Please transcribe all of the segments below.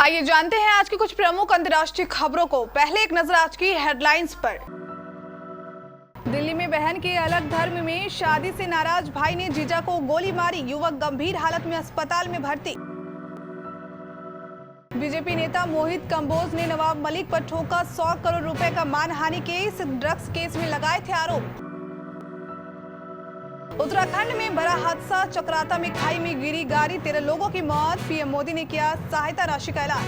आइए जानते हैं आज की कुछ प्रमुख अंतर्राष्ट्रीय खबरों को। पहले एक नजर आज की हेडलाइंस पर। दिल्ली में बहन के अलग धर्म में शादी से नाराज भाई ने जीजा को गोली मारी, युवक गंभीर हालत में अस्पताल में भर्ती। बीजेपी नेता मोहित कंबोज ने नवाब मलिक पर ठोका 100 करोड़ रुपए का मानहानि केस, ड्रग्स केस में लगाए थे आरोप। उत्तराखंड में बड़ा हादसा, चक्राता में खाई में गिरी गाड़ी, 13 लोगों की मौत, पीएम मोदी ने किया सहायता राशि का ऐलान।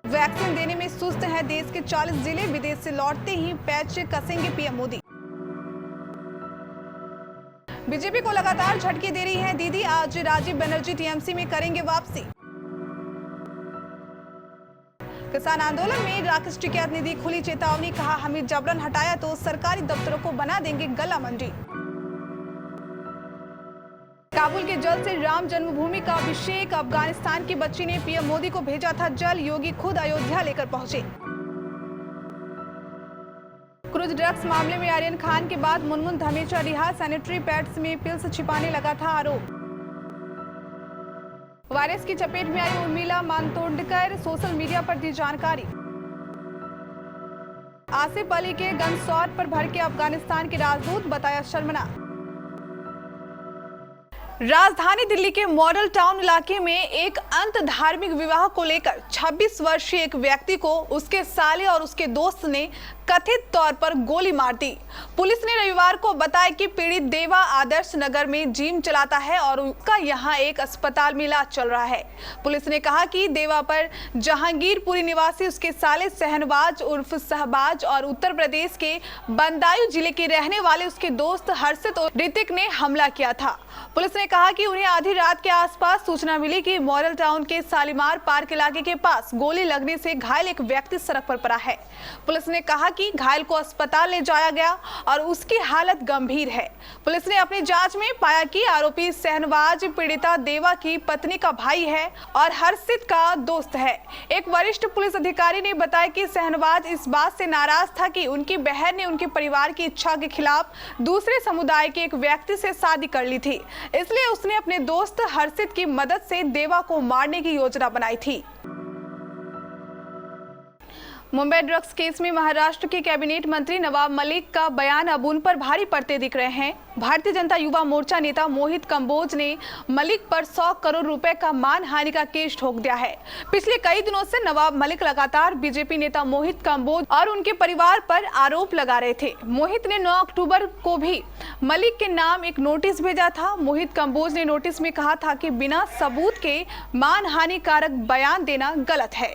वैक्सीन देने में सुस्त हैं देश के 40 जिले, विदेश से लौटते ही पैच कसेंगे पीएम मोदी। बीजेपी को लगातार झटके दे रही है दीदी, आज राजीव बनर्जी टीएमसी में करेंगे वापसी। किसान आंदोलन में राकेश टिकैत ने दी खुली चेतावनी, कहा हमें जबरन हटाया तो सरकारी दफ्तरों को बना देंगे गला मंडी। काबुल के जल से राम जन्मभूमि का अभिषेक, अफगानिस्तान की बच्ची ने पीएम मोदी को भेजा था जल, योगी खुद अयोध्या लेकर पहुंचे। क्रूज ड्रग्स मामले में आर्यन खान के बाद मुनमुन धमेचा रिहा, सैनिटरी पैड्स में पिल्स छिपाने लगा था आरोप। वायरस की चपेट में आई उर्मिला मातोंडकर, सोशल मीडिया पर दी जानकारी। आसिफ अली के गनशॉट पर भड़के अफगानिस्तान के राजदूत, बताया शर्मनाक। राजधानी दिल्ली के मॉडल टाउन इलाके में एक अंत धार्मिक विवाह को लेकर 26 वर्षीय एक व्यक्ति को उसके साले और उसके दोस्त ने कथित तौर पर गोली मार दी। पुलिस ने रविवार को बताया कि पीड़ित देवा आदर्श नगर में जिम चलाता है और उसका यहां एक अस्पताल में इलाज चल रहा है। पुलिस ने कहा कि देवा पर जहांगीरपुरी निवासी उसके साले शहनवाज उर्फ शहबाज और उत्तर प्रदेश के बंदायूं जिले के रहने वाले उसके दोस्त हर्षित और ऋतिक ने हमला किया था। पुलिस ने कहा कि उन्हें आधी रात के आसपास सूचना मिली कि मॉडल टाउन के शालीमार पार्क इलाके के पास गोली लगने से घायल एक व्यक्ति सड़क पर पड़ा है। पुलिस ने कहा कि घायल को अस्पताल ले जाया गया और उसकी हालत गंभीर है। पुलिस ने अपनी जांच में पाया कि आरोपी शहनवाज पीड़िता देवा की पत्नी का भाई है और हर्षित का दोस्त है। एक वरिष्ठ पुलिस अधिकारी ने बताया कि शहनवाज इस बात से नाराज था कि उनकी बहन ने उनके परिवार की इच्छा के खिलाफ दूसरे समुदाय के एक व्यक्ति से शादी कर ली थी, इसलिए उसने अपने दोस्त हर्षित की मदद से देवा को मारने की योजना बनाई थी। मुंबई ड्रग्स केस में महाराष्ट्र के कैबिनेट मंत्री नवाब मलिक का बयान अब उन पर भारी पड़ते दिख रहे हैं। भारतीय जनता युवा मोर्चा नेता मोहित कंबोज ने मलिक पर 100 करोड़ रुपए का मानहानि का केस ठोक दिया है। पिछले कई दिनों से नवाब मलिक लगातार बीजेपी नेता मोहित कंबोज और उनके परिवार पर आरोप लगा रहे थे। मोहित ने 9 अक्टूबर को भी मलिक के नाम एक नोटिस भेजा था। मोहित कंबोज ने नोटिस में कहा था कि बिना सबूत के मानहानि कारक बयान देना गलत है।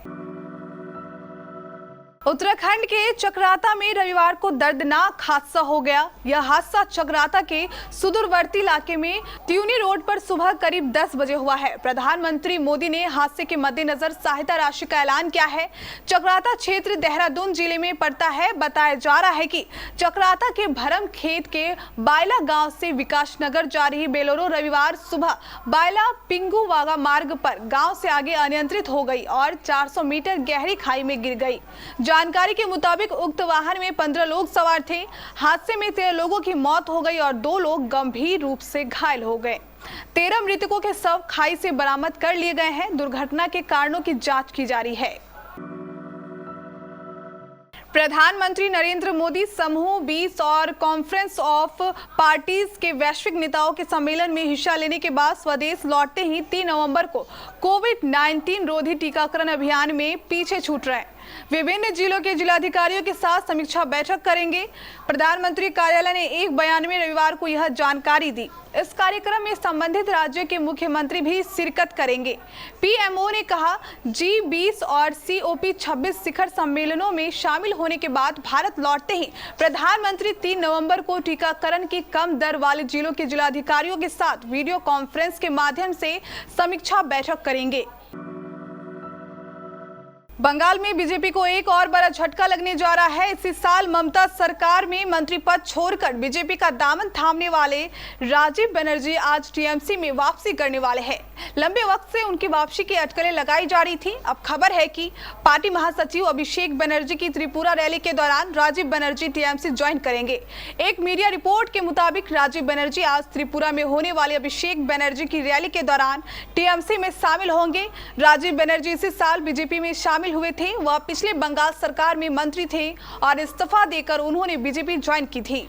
उत्तराखंड के चक्राता में रविवार को दर्दनाक हादसा हो गया। यह हादसा चक्राता के सुदूरवर्ती इलाके में त्यूनी रोड पर सुबह करीब 10 बजे हुआ है। प्रधानमंत्री मोदी ने हादसे के मद्देनजर सहायता राशि का ऐलान किया है। चक्राता क्षेत्र देहरादून जिले में पड़ता है। बताया जा रहा है कि चक्राता के भरम खेत के बायला गांव से विकासनगर जा रही बेलोरो रविवार सुबह बायला पिंगू वागा मार्ग पर गांव से आगे अनियंत्रित हो गई और 400 मीटर गहरी खाई में गिर गई। जानकारी के मुताबिक उक्त वाहन में 15 लोग सवार थे। हादसे में 13 लोगों की मौत हो गई और 2 लोग गंभीर रूप से घायल हो गए। 13 मृतकों के शव खाई से बरामद कर लिए गए हैं। दुर्घटना के कारणों की जांच की जा रही है। प्रधानमंत्री नरेंद्र मोदी समूह 20 और कॉन्फ्रेंस ऑफ पार्टीज के वैश्विक नेताओं के सम्मेलन में हिस्सा लेने के बाद स्वदेश लौटते ही 3 नवंबर को कोविड-19 रोधी टीकाकरण अभियान में पीछे छूट रहे हैं। विभिन्न जिलों के जिलाधिकारियों के साथ समीक्षा बैठक करेंगे। प्रधानमंत्री कार्यालय ने एक बयान में रविवार को यह जानकारी दी। इस कार्यक्रम में संबंधित राज्यों के मुख्यमंत्री भी शिरकत करेंगे। पीएमओ ने कहा, G20 और COP26 शिखर सम्मेलनों में शामिल होने के बाद भारत लौटते ही प्रधानमंत्री 3 नवंबर को टीकाकरण की कम दर वाले जिलों के जिलाधिकारियों के साथ वीडियो कॉन्फ्रेंस के माध्यम से समीक्षा बैठक करेंगे। बंगाल में बीजेपी को एक और बड़ा झटका लगने जा रहा है। इसी साल ममता सरकार में मंत्री पद छोड़कर बीजेपी का दामन थामने वाले राजीव बनर्जी आज टीएमसी में वापसी करने वाले हैं। लंबे वक्त से उनकी वापसी की अटकलें लगाई जा रही थी। अब खबर है कि पार्टी महासचिव अभिषेक बनर्जी की त्रिपुरा रैली के दौरान राजीव बनर्जी टीएमसी ज्वाइन करेंगे। एक मीडिया रिपोर्ट के मुताबिक राजीव बनर्जी आज त्रिपुरा में होने वाले अभिषेक बनर्जी की रैली के दौरान टीएमसी में शामिल होंगे। राजीव बनर्जी इसी साल बीजेपी में शामिल हुए थे। वह पिछले बंगाल सरकार में मंत्री थे और इस्तीफा देकर उन्होंने बीजेपी ज्वाइन की थी।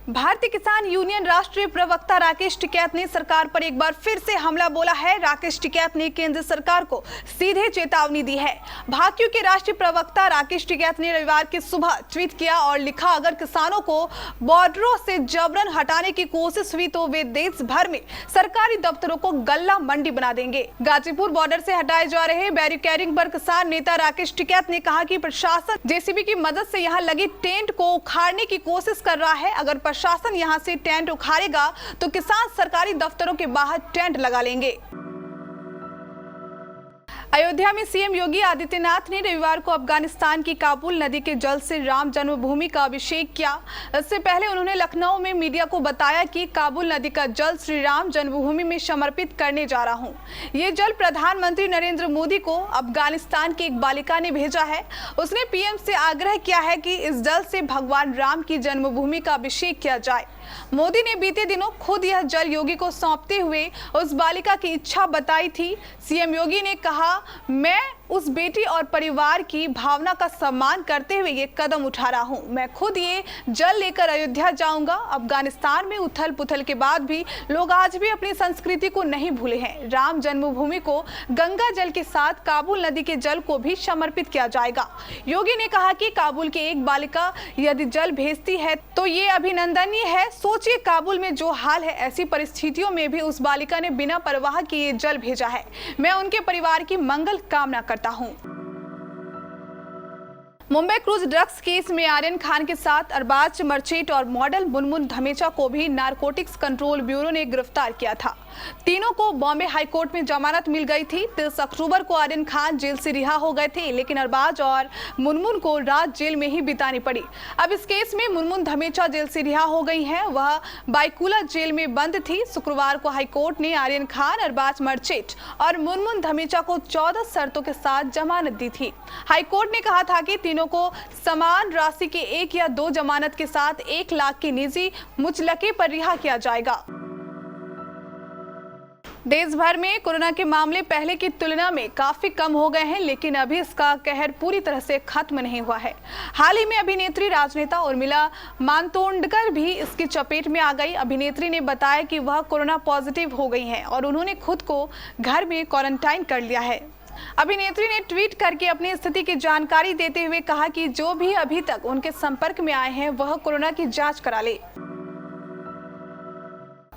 भारतीय किसान यूनियन राष्ट्रीय प्रवक्ता राकेश टिकैत ने सरकार पर एक बार फिर से हमला बोला है। राकेश टिकैत ने केंद्र सरकार को सीधे चेतावनी दी है। भाजपा के राष्ट्रीय प्रवक्ता राकेश टिकैत ने रविवार की सुबह ट्वीट किया और लिखा, अगर किसानों को बॉर्डरों से जबरन हटाने की कोशिश हुई तो वे देश भर में सरकारी दफ्तरों को गल्ला मंडी बना देंगे। गाजीपुर बॉर्डर से हटाए जा रहे बैरिकेडिंग पर किसान नेता राकेश टिकैत ने कहा कि प्रशासन जेसीबी की मदद से यहाँ लगी टेंट को उखाड़ने की कोशिश कर रहा है। अगर प्रशासन यहां से टेंट उखाड़ेगा तो किसान सरकारी दफ्तरों के बाहर टेंट लगा लेंगे। अयोध्या में सीएम योगी आदित्यनाथ ने रविवार को अफगानिस्तान की काबुल नदी के जल से राम जन्मभूमि का अभिषेक किया। इससे पहले उन्होंने लखनऊ में मीडिया को बताया कि काबुल नदी का जल श्री राम जन्मभूमि में समर्पित करने जा रहा हूं। ये जल प्रधानमंत्री नरेंद्र मोदी को अफगानिस्तान की एक बालिका ने भेजा है। उसने पीएम से आग्रह किया है कि इस जल से भगवान राम की जन्मभूमि का अभिषेक किया जाए। मोदी ने बीते दिनों खुद यह जल योगी को सौंपते हुए उस बालिका की इच्छा बताई थी। सीएम योगी ने कहा, मैं उस बेटी और परिवार की भावना का सम्मान करते हुए ये कदम उठा रहा हूं। मैं खुद ये जल लेकर अयोध्या जाऊंगा। अफगानिस्तान में उथल पुथल के बाद भी लोग आज भी अपनी संस्कृति को नहीं भूले हैं। राम जन्मभूमि को गंगा जल के साथ काबुल नदी के जल को भी समर्पित किया जाएगा। योगी ने कहा कि काबुल की एक बालिका यदि जल भेजती है तो ये अभिनंदनीय है। सोचिए, काबुल में जो हाल है, ऐसी परिस्थितियों में भी उस बालिका ने बिना परवाह किए जल भेजा है। मैं उनके परिवार की मंगल कामना करता हूं। मुंबई क्रूज ड्रग्स केस में आर्यन खान के साथ अरबाज मर्चेंट और मॉडल मुनमुन धमेचा को भी नारकोटिक्स कंट्रोल ब्यूरो ने गिरफ्तार किया था। तीनों को बॉम्बे हाईकोर्ट में जमानत मिल गई थी। 30 अक्टूबर को आर्यन खान जेल से रिहा हो गए थे, लेकिन अरबाज और मुनमुन को रात जेल में ही बितानी पड़ी। अब इस केस में मुनमुन धमेचा जेल से रिहा हो गई हैं। वह बाइकुला जेल में बंद थी। शुक्रवार को हाईकोर्ट ने आर्यन खान, अरबाज मर्चेंट और मुनमुन धमेचा को 14 शर्तों के साथ जमानत दी थी। हाईकोर्ट ने कहा था कि तीनों को समान राशि के 1 या 2 जमानत के साथ 1 लाख की निजी मुचलके पर रिहा किया जाएगा। देश भर में कोरोना के मामले पहले की तुलना में काफी कम हो गए हैं, लेकिन अभी इसका कहर पूरी तरह से खत्म नहीं हुआ है। हाल ही में अभिनेत्री राजनेता उर्मिला मातोंडकर भी इसकी चपेट में आ गई। अभिनेत्री ने बताया कि वह कोरोना पॉजिटिव हो गई हैं और उन्होंने खुद को घर में क्वारंटाइन कर लिया है। अभिनेत्री ने ट्वीट करके अपनी स्थिति की जानकारी देते हुए कहा कि जो भी अभी तक उनके संपर्क में आए हैं वह कोरोना की जांच करा ले।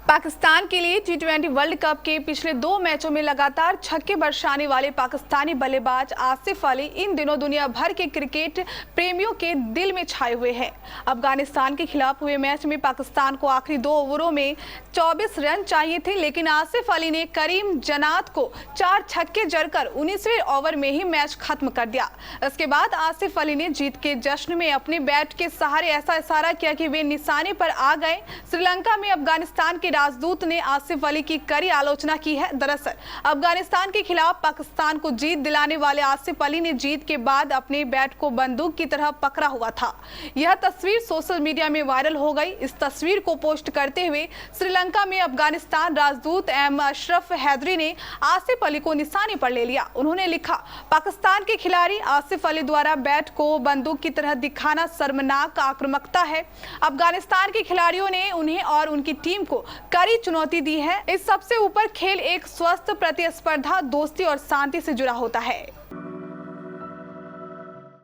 पाकिस्तान के लिए T20 वर्ल्ड कप के पिछले 2 मैचों में लगातार छक्के बरसाने वाले पाकिस्तानी बल्लेबाज आसिफ अली इन दिनों दुनिया भर के क्रिकेट प्रेमियों के दिल में छाए हुए हैं। अफगानिस्तान के खिलाफ हुए मैच में पाकिस्तान को आखिरी 2 ओवरों में 24 रन चाहिए थे, लेकिन आसिफ अली ने करीम जन्नात को 4 छक्के जड़कर 19वें ओवर में ही मैच खत्म कर दिया। इसके बाद आसिफ अली ने जीत के जश्न में अपने बैट के सहारे ऐसा इशारा किया कि वे निशाने पर आ गए। श्रीलंका में अफगानिस्तान के राजदूत ने आसिफ अली की कड़ी आलोचना की है। दरअसल अफगानिस्तान के खिलाफ पाकिस्तान को जीत दिलाने वाले आसिफ अली ने जीत के बाद अपने बैट को बंदूक की तरह पकड़ा हुआ था। यह तस्वीर सोशल मीडिया में वायरल हो गई। इस तस्वीर को पोस्ट करते हुए श्रीलंका में अफगानिस्तान राजदूत अशरफ हैदरी ने आसिफ अली को निशाने पर ले लिया। उन्होंने लिखा, पाकिस्तान के खिलाड़ी आसिफ अली द्वारा बैट को बंदूक की तरह दिखाना शर्मनाक आक्रामकता है। अफगानिस्तान के खिलाड़ियों ने उन्हें और उनकी टीम को कड़ी चुनौती दी है। इस सबसे ऊपर खेल एक स्वस्थ प्रतिस्पर्धा, दोस्ती और शांति से जुड़ा होता है।